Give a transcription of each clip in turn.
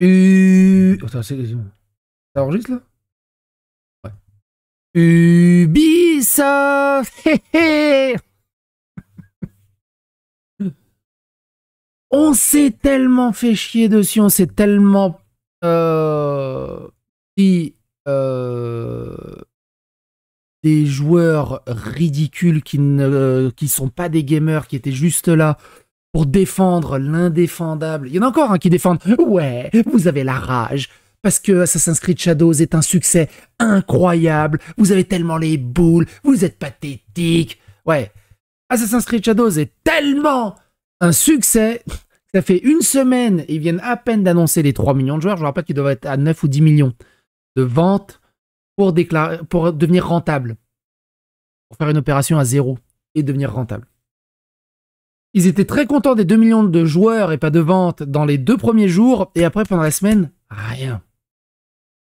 Attends, ça enregistre là? Ouais. Ubisoft. Hé, hé. On s'est tellement fait chier dessus, on s'est tellement pris des joueurs ridicules qui sont pas des gamers, qui étaient juste là pour défendre l'indéfendable. Il y en a encore qui défendent. Ouais, vous avez la rage. Parce que Assassin's Creed Shadows est un succès incroyable. Vous avez tellement les boules. Vous êtes pathétique. Ouais. Assassin's Creed Shadows est tellement un succès. Ça fait une semaine. Ils viennent à peine d'annoncer les 3 millions de joueurs. Je vous rappelle qu'ils doivent être à 9 ou 10 millions de ventes pour devenir rentable. Pour faire une opération à zéro et devenir rentable. Ils étaient très contents des 2 millions de joueurs et pas de ventes dans les 2 premiers jours. Et après, pendant la semaine, rien.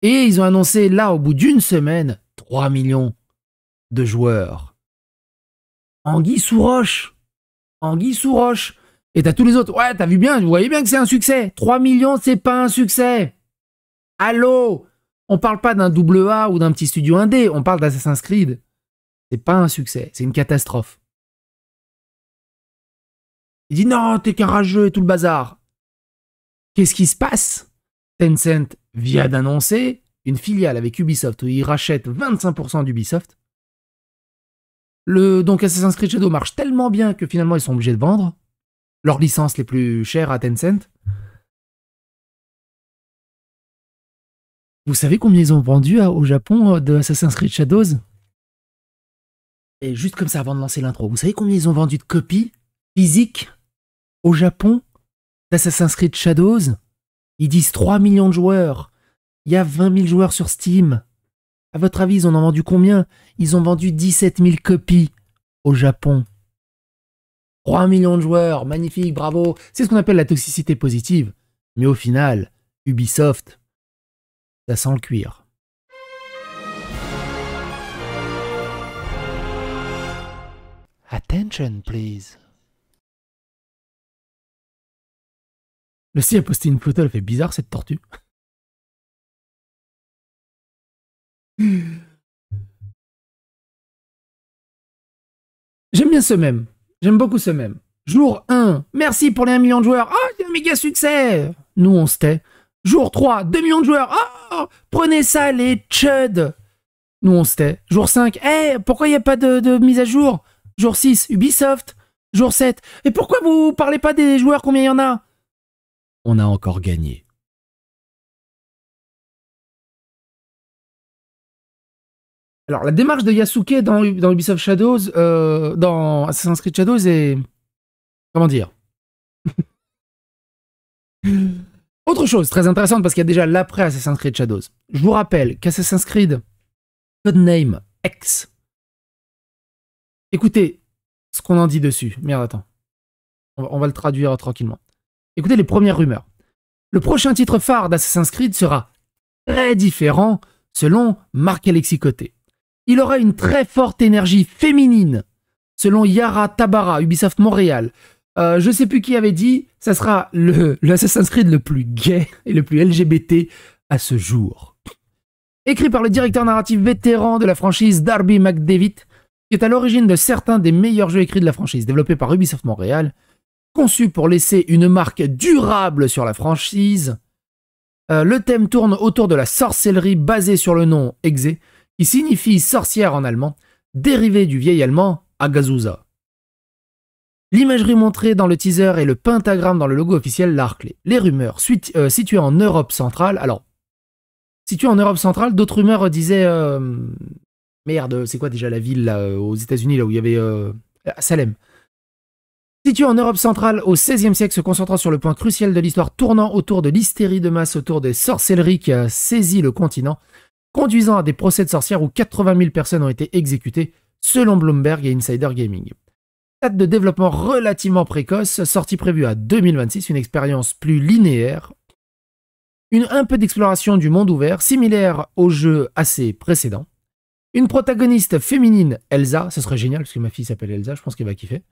Et ils ont annoncé là, au bout d'une semaine, 3 millions de joueurs. Anguille sous roche. Anguille sous roche. Et t'as tous les autres. Ouais, t'as vu bien, vous voyez bien que c'est un succès. 3 millions, c'est pas un succès. Allô? On parle pas d'un double A ou d'un petit studio indé. On parle d'Assassin's Creed. C'est pas un succès. C'est une catastrophe. Il dit non, t'es qu'un rageux et tout le bazar. Qu'est-ce qui se passe? Tencent vient d'annoncer une filiale avec Ubisoft où ils rachètent 25% d'Ubisoft. Donc Assassin's Creed Shadow marche tellement bien que finalement ils sont obligés de vendre leurs licences les plus chères à Tencent. Vous savez combien ils ont vendu au Japon de Assassin's Creed Shadows? Et juste comme ça avant de lancer l'intro, vous savez combien ils ont vendu de copies physiques au Japon d'Assassin's Creed Shadows? Ils disent 3 millions de joueurs. Il y a 20 000 joueurs sur Steam. À votre avis, ils en ont vendu combien? Ils ont vendu 17 000 copies au Japon. 3 millions de joueurs, magnifique, bravo. C'est ce qu'on appelle la toxicité positive. Mais au final, Ubisoft, ça sent le cuir. Attention, please. Le C a posté une photo, elle fait bizarre cette tortue. J'aime bien ce mème. J'aime beaucoup ce mème. Jour 1, merci pour les 1 million de joueurs. Oh, c'est un méga succès. Nous, on se tait. Jour 3, 2 millions de joueurs. Oh, prenez ça, les chuds. Nous, on se tait. Jour 5, pourquoi il n'y a pas de mise à jour? Jour 6, Ubisoft. Jour 7, et pourquoi vous parlez pas des joueurs, combien il y en a? On a encore gagné. Alors, la démarche de Yasuke dans Ubisoft Shadows, dans Assassin's Creed Shadows est... Comment dire? Autre chose très intéressante, parce qu'il y a déjà l'après Assassin's Creed Shadows. Je vous rappelle qu'Assassin's Creed Codename X... Écoutez ce qu'on en dit dessus. Merde, attends. On va le traduire tranquillement. Écoutez les premières rumeurs. Le prochain titre phare d'Assassin's Creed sera très différent selon Marc-Alexis Côté. Il aura une très forte énergie féminine, selon Yara Tabara, Ubisoft Montréal. Je sais plus qui avait dit, ça sera le Assassin's Creed le plus gay et le plus LGBT à ce jour. Écrit par le directeur narratif vétéran de la franchise Darby McDevitt, qui est à l'origine de certains des meilleurs jeux écrits de la franchise, développé par Ubisoft Montréal, conçu pour laisser une marque durable sur la franchise. Le thème tourne autour de la sorcellerie basée sur le nom Exe, qui signifie sorcière en allemand, dérivé du vieil allemand Agazusa. L'imagerie montrée dans le teaser et le pentagramme dans le logo officiel l'a raclé. Les rumeurs situées en Europe centrale, alors, situées en Europe centrale, d'autres rumeurs disaient... merde, c'est quoi déjà la ville là, aux États-Unis là où il y avait Salem. Situé en Europe centrale au XVIe siècle, se concentrant sur le point crucial de l'histoire tournant autour de l'hystérie de masse autour des sorcelleries qui a saisi le continent, conduisant à des procès de sorcières où 80 000 personnes ont été exécutées, selon Bloomberg et Insider Gaming. Date de développement relativement précoce, sortie prévue à 2026, une expérience plus linéaire, un peu d'exploration du monde ouvert, similaire aux jeux assez précédents, une protagoniste féminine, Elsa, ce serait génial parce que ma fille s'appelle Elsa, je pense qu'elle va kiffer.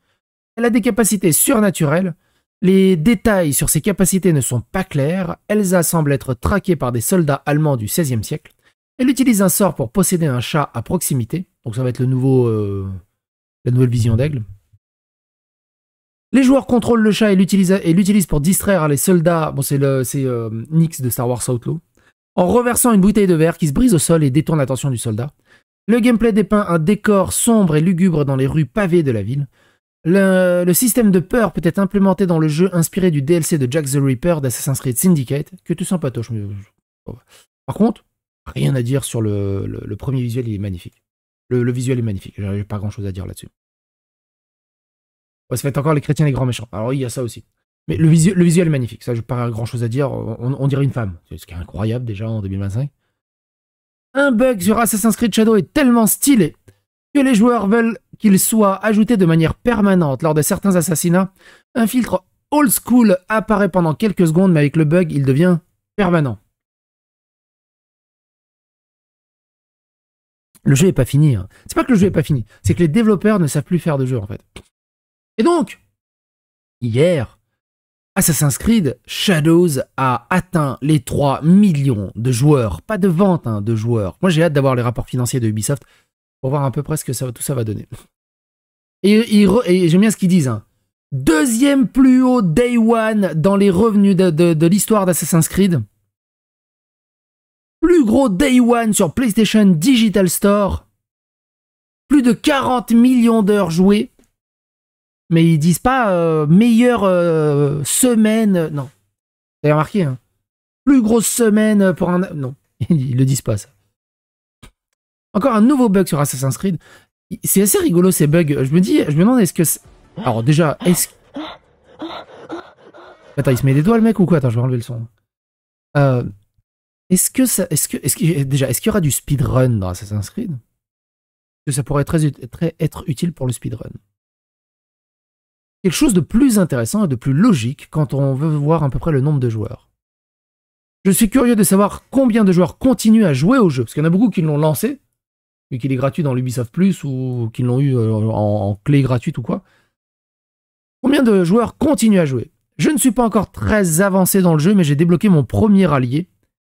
Elle a des capacités surnaturelles, Les détails sur ses capacités ne sont pas clairs. Elsa semble être traquée par des soldats allemands du XVIe siècle. Elle utilise un sort pour posséder un chat à proximité. Donc ça va être la nouvelle vision d'aigle. Les joueurs contrôlent le chat et l'utilisent pour distraire les soldats. Bon, c'est Nyx de Star Wars Outlaw. En reversant une bouteille de verre qui se brise au sol et détourne l'attention du soldat. Le gameplay dépeint un décor sombre et lugubre dans les rues pavées de la ville. Le système de peur peut être implémenté dans le jeu inspiré du DLC de Jack the Ripper d'Assassin's Creed Syndicate, que tu sens pas toche. Par contre, rien à dire sur le premier visuel, il est magnifique. Le visuel est magnifique, j'ai pas grand chose à dire là-dessus. Ouais, ça va être encore les chrétiens les grands méchants. Alors il y a ça aussi. Mais le visuel est magnifique, ça j'ai pas grand chose à dire, on dirait une femme. Ce qui est incroyable déjà en 2025. Un bug sur Assassin's Creed Shadow est tellement stylé que les joueurs veulent qu'il soit ajouté de manière permanente lors de certains assassinats. Un filtre old school apparaît pendant quelques secondes, mais avec le bug, il devient permanent. Le jeu est pas fini. Hein. C'est pas que le jeu est pas fini, c'est que les développeurs ne savent plus faire de jeu en fait. Et donc, hier, Assassin's Creed Shadows a atteint les 3 millions de joueurs. Pas de vente hein, de joueurs. Moi j'ai hâte d'avoir les rapports financiers de Ubisoft pour voir à peu près ce que tout ça va donner. Et j'aime bien ce qu'ils disent. Hein. Deuxième plus haut Day One dans les revenus de l'histoire d'Assassin's Creed. Plus gros Day One sur PlayStation Digital Store. Plus de 40 millions d'heures jouées. Mais ils disent pas meilleure semaine. Non. Vous avez remarqué, hein. Plus grosse semaine pour un... Non, ils le disent pas, ça. Encore un nouveau bug sur Assassin's Creed. C'est assez rigolo, ces bugs. Je me demande, est-ce que... Alors déjà, est-ce... Attends, il se met des doigts, le mec, ou quoi? Attends, je vais enlever le son. Est-ce qu'il y aura du speedrun dans Assassin's Creed? Est-ce que ça pourrait être utile pour le speedrun? Quelque chose de plus intéressant et de plus logique quand on veut voir à peu près le nombre de joueurs. Je suis curieux de savoir combien de joueurs continuent à jouer au jeu, parce qu'il y en a beaucoup qui l'ont lancé, vu qu'il est gratuit dans l'Ubisoft Plus, ou qui l'ont eu en clé gratuite ou quoi. Combien de joueurs continuent à jouer? Je ne suis pas encore très avancé dans le jeu, mais j'ai débloqué mon premier allié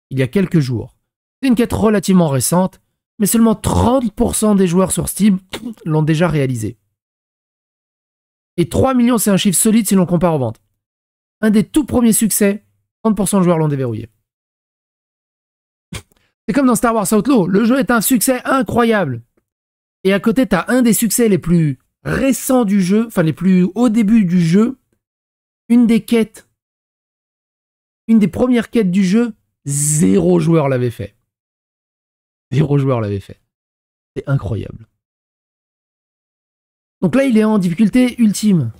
il y a quelques jours. C'est une quête relativement récente, mais seulement 30% des joueurs sur Steam l'ont déjà réalisé. Et 3 millions, c'est un chiffre solide si l'on compare aux ventes. Un des tout premiers succès, 30% de joueurs l'ont déverrouillé. C'est comme dans Star Wars Outlaw, le jeu est un succès incroyable. Et à côté, t'as un des succès les plus récents du jeu, enfin les plus au début du jeu, une des premières quêtes du jeu, 0 joueur l'avait fait. 0 joueur l'avait fait. C'est incroyable. Donc là, il est en difficulté ultime.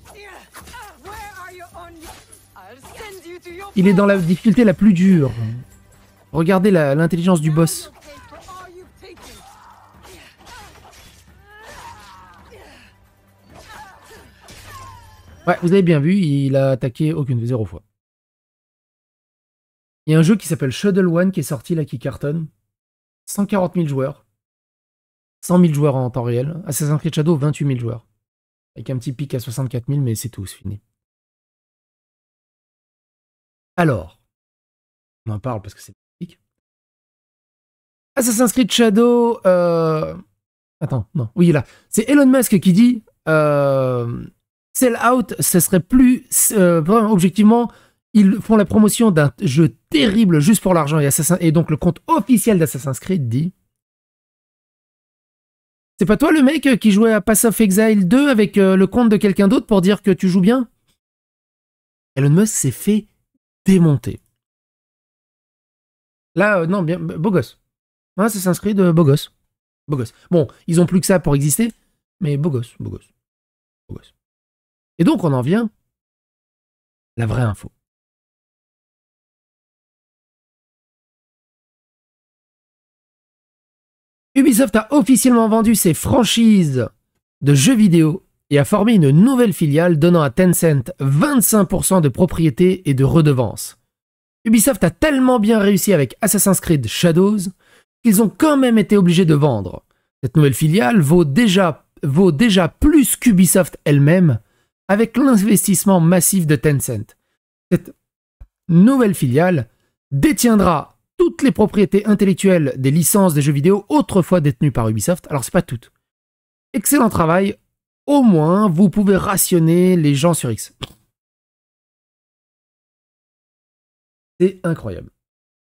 Il est dans la difficulté la plus dure. Regardez l'intelligence du boss. Ouais, vous avez bien vu, il a attaqué 0 fois. Il y a un jeu qui s'appelle Shuttle One qui est sorti là, qui cartonne. 140 000 joueurs. 100 000 joueurs en temps réel. Assassin's Creed Shadow, 28 000 joueurs. Avec un petit pic à 64 000, mais c'est tout, c'est fini. Alors, on en parle parce que c'est magnifique. Assassin's Creed Shadow... Attends, non, oui, là. C'est Elon Musk qui dit... Sell out, ce serait plus... objectivement, ils font la promotion d'un jeu terrible juste pour l'argent. Et donc le compte officiel d'Assassin's Creed dit... C'est pas toi le mec qui jouait à Path of Exile 2 avec le compte de quelqu'un d'autre pour dire que tu joues bien? Elon Musk s'est fait démonter. Là, non, bien, beau gosse. Ouais, ça s'inscrit de beau gosse. Beau gosse. Bon, ils ont plus que ça pour exister, mais beau gosse, beau gosse. Beau gosse. Et donc, on en vient à la vraie info. Ubisoft a officiellement vendu ses franchises de jeux vidéo et a formé une nouvelle filiale donnant à Tencent 25% de propriété et de redevances. Ubisoft a tellement bien réussi avec Assassin's Creed Shadows qu'ils ont quand même été obligés de vendre. Cette nouvelle filiale vaut déjà plus qu'Ubisoft elle-même, avec l'investissement massif de Tencent. Cette nouvelle filiale détiendra toutes les propriétés intellectuelles des licences des jeux vidéo autrefois détenues par Ubisoft. Alors, c'est pas toutes. Excellent travail. Au moins, vous pouvez rationner les gens sur X. C'est incroyable.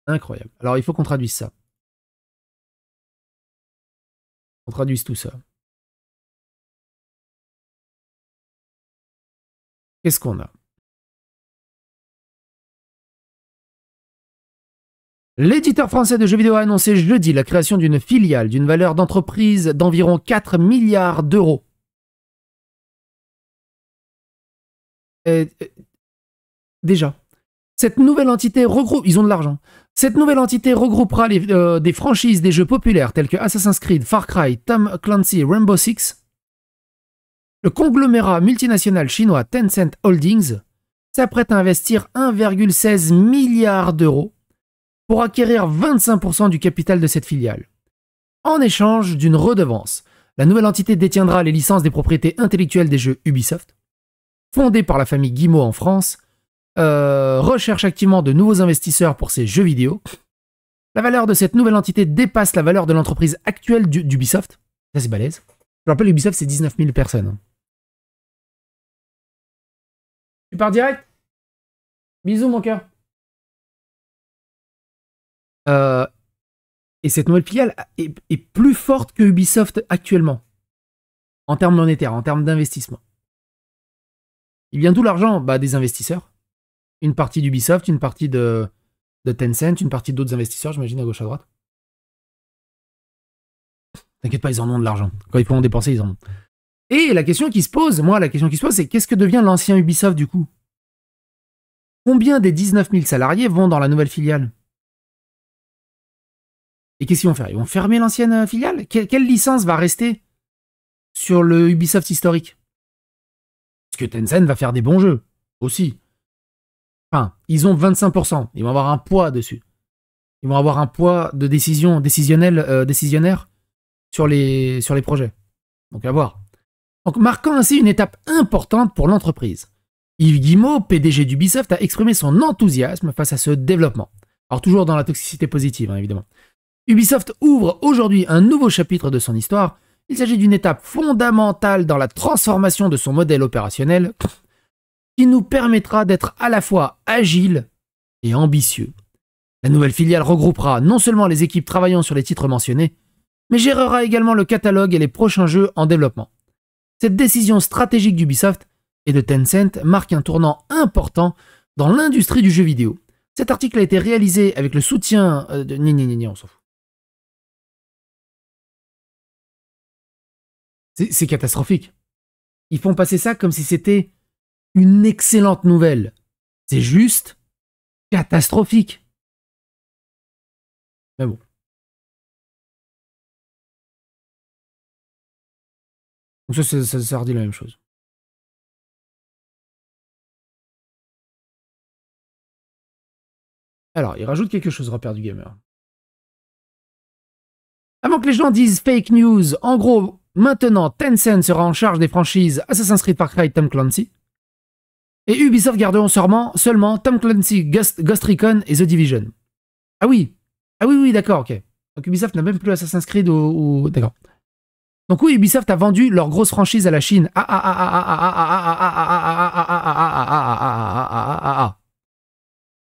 Incroyable. Alors, il faut qu'on traduise ça. On traduise tout ça. Qu'est-ce qu'on a? L'éditeur français de jeux vidéo a annoncé jeudi la création d'une filiale d'une valeur d'entreprise d'environ 4 milliards d'euros. Déjà, cette nouvelle entité regroupe... Ils ont de l'argent. Cette nouvelle entité regroupera des franchises des jeux populaires tels que Assassin's Creed, Far Cry, Tom Clancy et Rainbow Six. Le conglomérat multinational chinois Tencent Holdings s'apprête à investir 1,16 milliard d'euros pour acquérir 25% du capital de cette filiale. En échange d'une redevance, la nouvelle entité détiendra les licences des propriétés intellectuelles des jeux Ubisoft. Fondée par la famille Guillemot en France, recherche activement de nouveaux investisseurs pour ses jeux vidéo. La valeur de cette nouvelle entité dépasse la valeur de l'entreprise actuelle d'Ubisoft. Ça, c'est balèze. Je rappelle, Ubisoft, c'est 19 000 personnes. Tu pars direct? Bisous, mon cœur. Et cette nouvelle filiale est plus forte que Ubisoft actuellement. En termes monétaires, en termes d'investissement. Il vient d'où l'argent? Des investisseurs. Une partie d'Ubisoft, une partie de Tencent, une partie d'autres investisseurs, j'imagine, à gauche à droite. T'inquiète pas, ils en ont de l'argent. Quand ils pourront dépenser, ils en ont. Et la question qui se pose, c'est qu'est-ce que devient l'ancien Ubisoft du coup? Combien des 19 000 salariés vont dans la nouvelle filiale? Et qu'est-ce qu'ils vont faire? Ils vont fermer l'ancienne filiale? Quelle licence va rester sur le Ubisoft historique? Parce que Tencent va faire des bons jeux, aussi. Enfin, ils ont 25%. Ils vont avoir un poids dessus. Ils vont avoir un poids de décisionnaire sur les projets. Donc, à voir. Donc, marquant ainsi une étape importante pour l'entreprise. Yves Guillemot, PDG d'Ubisoft, a exprimé son enthousiasme face à ce développement. Alors, toujours dans la toxicité positive, hein, évidemment. Ubisoft ouvre aujourd'hui un nouveau chapitre de son histoire. Il s'agit d'une étape fondamentale dans la transformation de son modèle opérationnel qui nous permettra d'être à la fois agile et ambitieux. La nouvelle filiale regroupera non seulement les équipes travaillant sur les titres mentionnés, mais gérera également le catalogue et les prochains jeux en développement. Cette décision stratégique d'Ubisoft et de Tencent marque un tournant important dans l'industrie du jeu vidéo. Cet article a été réalisé avec le soutien de... on s'en fout. C'est catastrophique. Ils font passer ça comme si c'était une excellente nouvelle. C'est juste catastrophique. Mais bon. Donc ça redit la même chose. Alors, il rajoute quelque chose, repère du gamer. Avant que les gens disent fake news, en gros, maintenant, Tencent sera en charge des franchises Assassin's Creed, Far Cry, Tom Clancy. Et Ubisoft garderont seulement Tom Clancy, Ghost Recon et The Division. Ah oui. Ah oui, d'accord, ok. Donc Ubisoft n'a même plus Assassin's Creed ou... D'accord. Donc oui, Ubisoft a vendu leur grosse franchise à la Chine.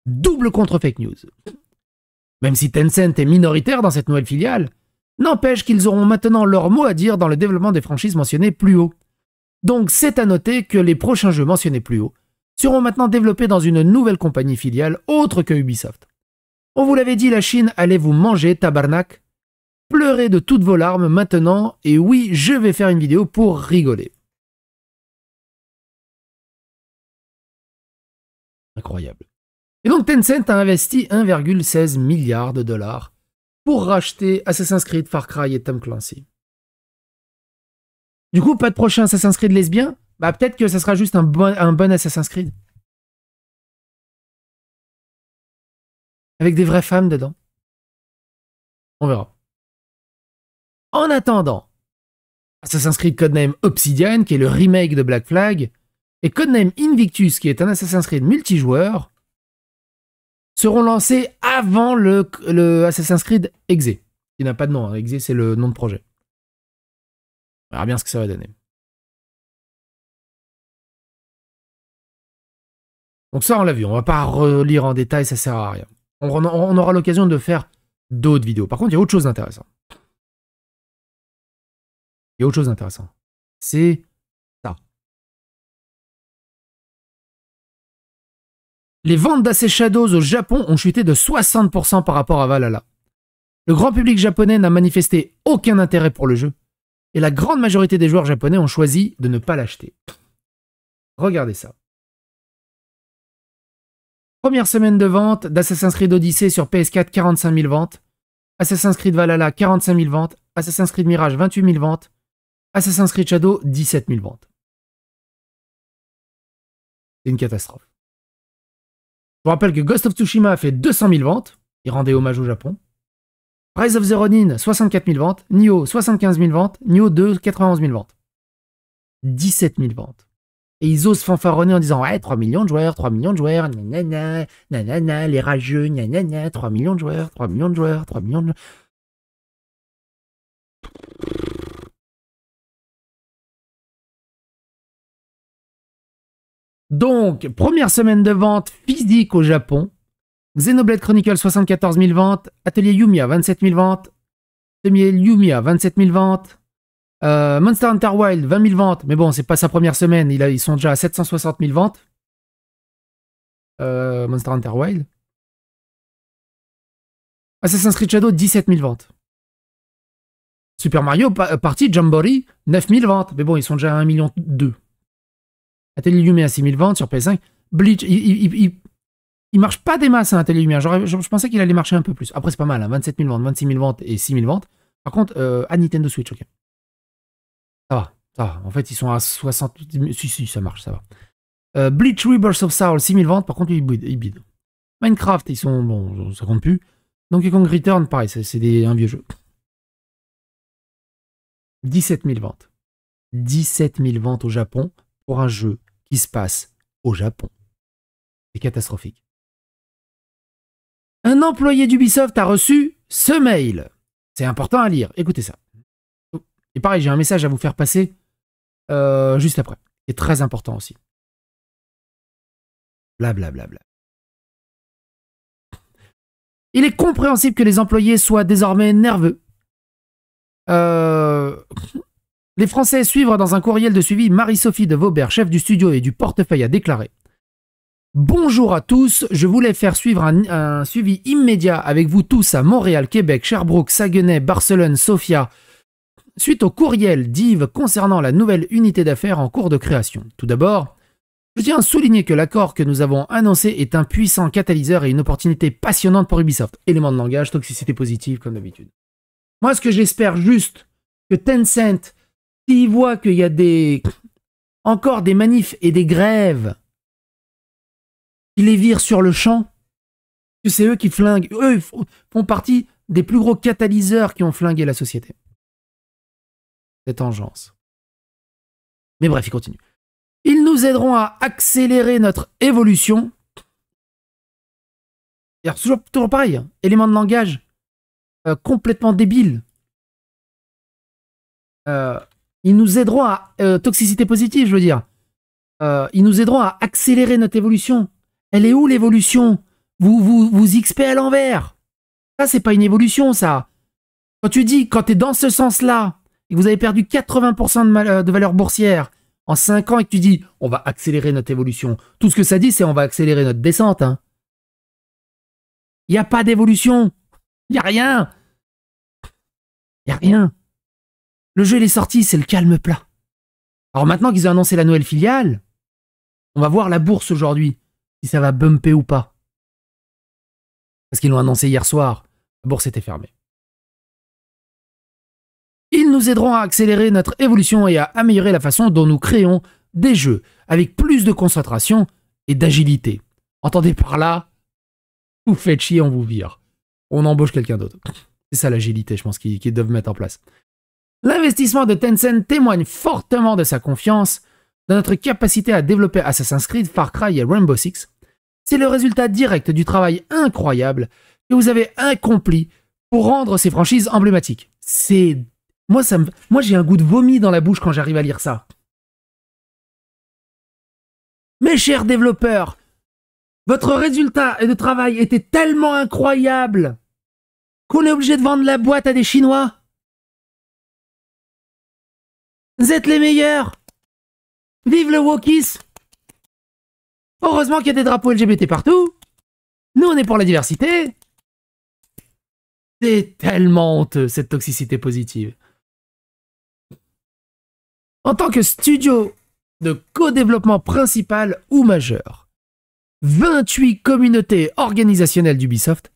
Double contre fake news. Même si Tencent est minoritaire dans cette nouvelle filiale, n'empêche qu'ils auront maintenant leur mot à dire dans le développement des franchises mentionnées plus haut. Donc c'est à noter que les prochains jeux mentionnés plus haut seront maintenant développés dans une nouvelle compagnie filiale autre que Ubisoft. On vous l'avait dit, la Chine allait vous manger, tabarnak. Pleurez de toutes vos larmes maintenant, et oui, je vais faire une vidéo pour rigoler. Incroyable. Et donc Tencent a investi 1,16 milliard de dollars pour racheter Assassin's Creed, Far Cry et Tom Clancy. Du coup, pas de prochain Assassin's Creed lesbien? Peut-être que ça sera juste un bon Assassin's Creed. Avec des vraies femmes dedans. On verra. En attendant, Assassin's Creed Codename Obsidian, qui est le remake de Black Flag, et Codename Invictus, qui est un Assassin's Creed multijoueur, seront lancés avant le Assassin's Creed Exe. Il n'a pas de nom, hein. Exe c'est le nom de projet. On verra bien ce que ça va donner. Donc ça on l'a vu, on va pas relire en détail, ça sert à rien. On aura l'occasion de faire d'autres vidéos. Par contre, il y a autre chose d'intéressant. Il y a autre chose d'intéressant. C'est ça. Les ventes d'AC Shadows au Japon ont chuté de 60% par rapport à Valhalla. Le grand public japonais n'a manifesté aucun intérêt pour le jeu, et la grande majorité des joueurs japonais ont choisi de ne pas l'acheter. Regardez ça. Première semaine de vente d'Assassin's Creed Odyssey sur PS4, 45 000 ventes. Assassin's Creed Valhalla, 45 000 ventes. Assassin's Creed Mirage, 28 000 ventes. Assassin's Creed Shadow, 17 000 ventes. C'est une catastrophe. Je vous rappelle que Ghost of Tsushima a fait 200 000 ventes. Il rendait hommage au Japon. Rise of the Ronin, 64 000 ventes. Nioh, 75 000 ventes. Nioh 2, 91 000 ventes. 17 000 ventes. Et ils osent fanfaronner en disant « Ouais, 3 millions de joueurs, nanana, nanana, les rageux, nanana, 3 millions de joueurs, 3 millions de joueurs, 3 millions de joueurs. » Donc, première semaine de vente physique au Japon. Xenoblade Chronicles, 74 000 ventes. Atelier Yumiya, 27 000 ventes. Atelier Yumiya, 27 000 ventes. Monster Hunter Wild, 20 000 ventes. Mais bon, c'est pas sa première semaine. Ils sont déjà à 760 000 ventes. Monster Hunter Wild. Assassin's Creed Shadow, 17 000 ventes. Super Mario Party Jamboree, 9 000 ventes. Mais bon, ils sont déjà à 1,2 million. Atelier Lumière, 6 000 ventes sur PS5. Bleach, il marche pas des masses, hein, Atelier Lumière. Je pensais qu'il allait marcher un peu plus. Après, c'est pas mal, hein, 27 000 ventes, 26 000 ventes et 6 000 ventes. Par contre, à Nintendo Switch, ok. Ça va, ça va. En fait, ils sont à 60... Si, ça marche, ça va. Bleach Rebirth of Soul, 6 000 ventes. Par contre, ils bident. Minecraft, ils sont... Bon, ça compte plus. Donkey Kong Return, pareil, c'est un vieux jeu. 17 000 ventes. 17 000 ventes au Japon pour un jeu qui se passe au Japon. C'est catastrophique. Un employé d'Ubisoft a reçu ce mail. C'est important à lire. Écoutez ça. Et pareil, j'ai un message à vous faire passer juste après. C'est très important aussi. Blablabla. Il est compréhensible que les employés soient désormais nerveux. Les Français suivent dans un courriel de suivi. Marie-Sophie de Vaubert, chef du studio et du portefeuille, a déclaré: Bonjour à tous, je voulais faire suivre un suivi immédiat avec vous tous à Montréal, Québec, Sherbrooke, Saguenay, Barcelone, Sofia, suite au courriel d'Yves concernant la nouvelle unité d'affaires en cours de création. Tout d'abord, je tiens à souligner que l'accord que nous avons annoncé est un puissant catalyseur et une opportunité passionnante pour Ubisoft. Élément de langage, toxicité positive, comme d'habitude. Moi, ce que j'espère juste, que Tencent, s'ils voient qu'il y a encore des manifs et des grèves, ils les virent sur le champ, que c'est eux qui flinguent. Eux font partie des plus gros catalyseurs qui ont flingué la société. Cette engeance. Mais bref, il continue. Ils nous aideront à accélérer notre évolution. Et alors, toujours pareil, hein, élément de langage complètement débile. Ils nous aideront à... toxicité positive, je veux dire. Ils nous aideront à accélérer notre évolution. Elle est où l'évolution? Vous XP à l'envers. Ça, c'est pas une évolution, ça. Quand tu dis, quand t'es dans ce sens-là, et que vous avez perdu 80% de valeur boursière en 5 ans, et que tu dis, on va accélérer notre évolution. Tout ce que ça dit, c'est on va accélérer notre descente. Hein. Il n'y a pas d'évolution. Il n'y a rien. Il n'y a rien. Le jeu, il est sorti, c'est le calme plat. Alors maintenant qu'ils ont annoncé la nouvelle filiale, on va voir la bourse aujourd'hui, si ça va bumper ou pas. Parce qu'ils l'ont annoncé hier soir, la bourse était fermée. Ils nous aideront à accélérer notre évolution et à améliorer la façon dont nous créons des jeux avec plus de concentration et d'agilité. Entendez par là, vous faites chier, on vous vire. On embauche quelqu'un d'autre. C'est ça l'agilité, je pense, qu'ils doivent mettre en place. L'investissement de Tencent témoigne fortement de sa confiance dans notre capacité à développer Assassin's Creed, Far Cry et Rainbow Six, c'est le résultat direct du travail incroyable que vous avez accompli pour rendre ces franchises emblématiques. C'est... Moi, j'ai un goût de vomi dans la bouche quand j'arrive à lire ça. Mes chers développeurs, votre résultat de travail était tellement incroyable qu'on est obligé de vendre la boîte à des Chinois. Vous êtes les meilleurs. Vive le wokisme. Heureusement qu'il y a des drapeaux LGBT partout. Nous, on est pour la diversité. C'est tellement honteux, cette toxicité positive. En tant que studio de co-développement principal ou majeur, 28 communautés organisationnelles d'Ubisoft,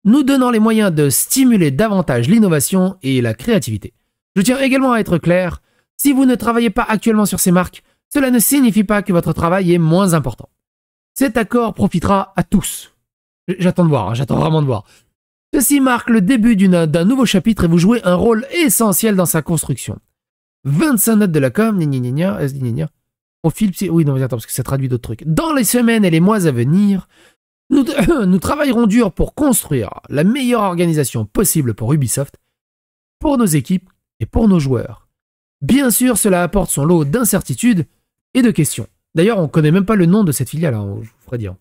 nous donnant les moyens de stimuler davantage l'innovation et la créativité. Je tiens également à être clair, si vous ne travaillez pas actuellement sur ces marques, cela ne signifie pas que votre travail est moins important. Cet accord profitera à tous. J'attends de voir, j'attends vraiment de voir. Ceci marque le début d'un nouveau chapitre et vous jouez un rôle essentiel dans sa construction. 25 notes de la com, profil, oui, non, mais attends, parce que ça traduit d'autres trucs. Dans les semaines et les mois à venir, nous travaillerons dur pour construire la meilleure organisation possible pour Ubisoft, pour nos équipes et pour nos joueurs. Bien sûr, cela apporte son lot d'incertitudes et de questions. D'ailleurs, on ne connaît même pas le nom de cette filiale, hein, je vous ferai dire.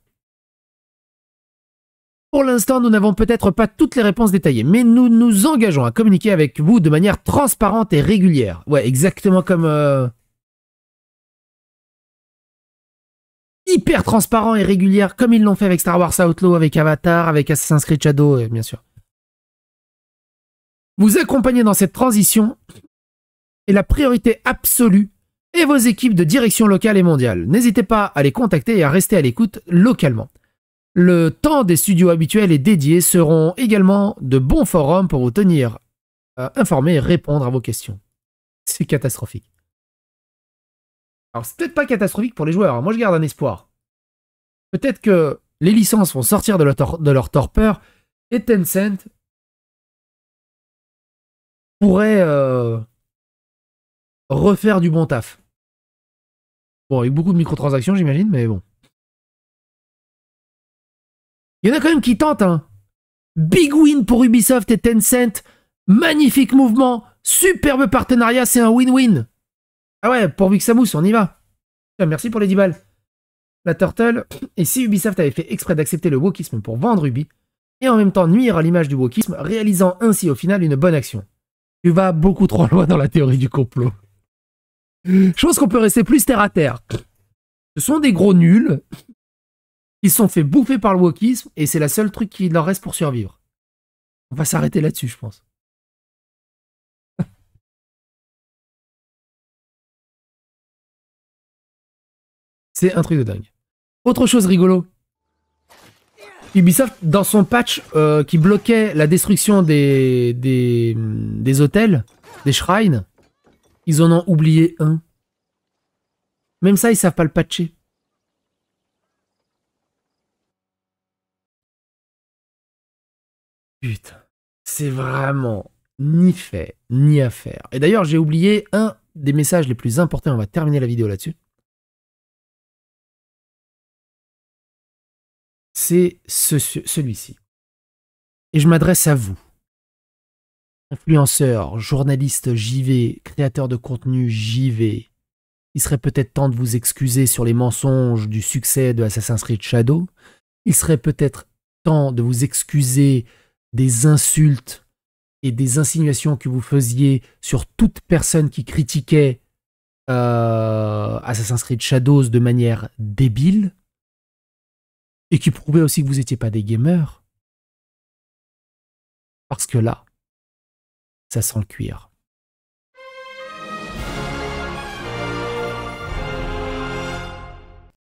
Pour l'instant, nous n'avons peut-être pas toutes les réponses détaillées, mais nous nous engageons à communiquer avec vous de manière transparente et régulière. Ouais, exactement comme... hyper transparent et régulière, comme ils l'ont fait avec Star Wars Outlaw, avec Avatar, avec Assassin's Creed Shadow, bien sûr. Vous accompagner dans cette transition est la priorité absolue et vos équipes de direction locale et mondiale. N'hésitez pas à les contacter et à rester à l'écoute localement. Le temps des studios habituels et dédiés seront également de bons forums pour vous tenir informés et répondre à vos questions. C'est catastrophique. Alors, c'est peut-être pas catastrophique pour les joueurs. Moi, je garde un espoir. Peut-être que les licences vont sortir de leur torpeur et Tencent pourrait refaire du bon taf. Bon, avec beaucoup de microtransactions, j'imagine, mais bon. Il y en a quand même qui tentent, hein. Big win pour Ubisoft et Tencent. Magnifique mouvement. Superbe partenariat, c'est un win-win. Ah ouais, pourvu que ça mousse, on y va. Merci pour les 10 balles. La Turtle. Et si Ubisoft avait fait exprès d'accepter le wokisme pour vendre Ubi, et en même temps nuire à l'image du wokisme, réalisant ainsi au final une bonne action. Tu vas beaucoup trop loin dans la théorie du complot. Je pense qu'on peut rester plus terre à terre. Ce sont des gros nuls. Ils se sont fait bouffer par le wokisme et c'est la seule truc qui leur reste pour survivre. On va s'arrêter là-dessus, je pense. C'est un truc de dingue. Autre chose rigolo. Ubisoft, dans son patch qui bloquait la destruction des hôtels, des shrines, ils en ont oublié un. Même ça, ils savent pas le patcher. Putain, c'est vraiment ni fait, ni à faire. Et d'ailleurs, j'ai oublié un des messages les plus importants, on va terminer la vidéo là-dessus. C'est celui-ci. Et je m'adresse à vous. Influenceurs, journalistes JV, créateurs de contenu JV. Il serait peut-être temps de vous excuser sur les mensonges du succès de Assassin's Creed Shadow. Il serait peut-être temps de vous excuser des insultes et des insinuations que vous faisiez sur toute personne qui critiquait Assassin's Creed Shadows de manière débile et qui prouvait aussi que vous n'étiez pas des gamers. Parce que là, ça sent le cuir.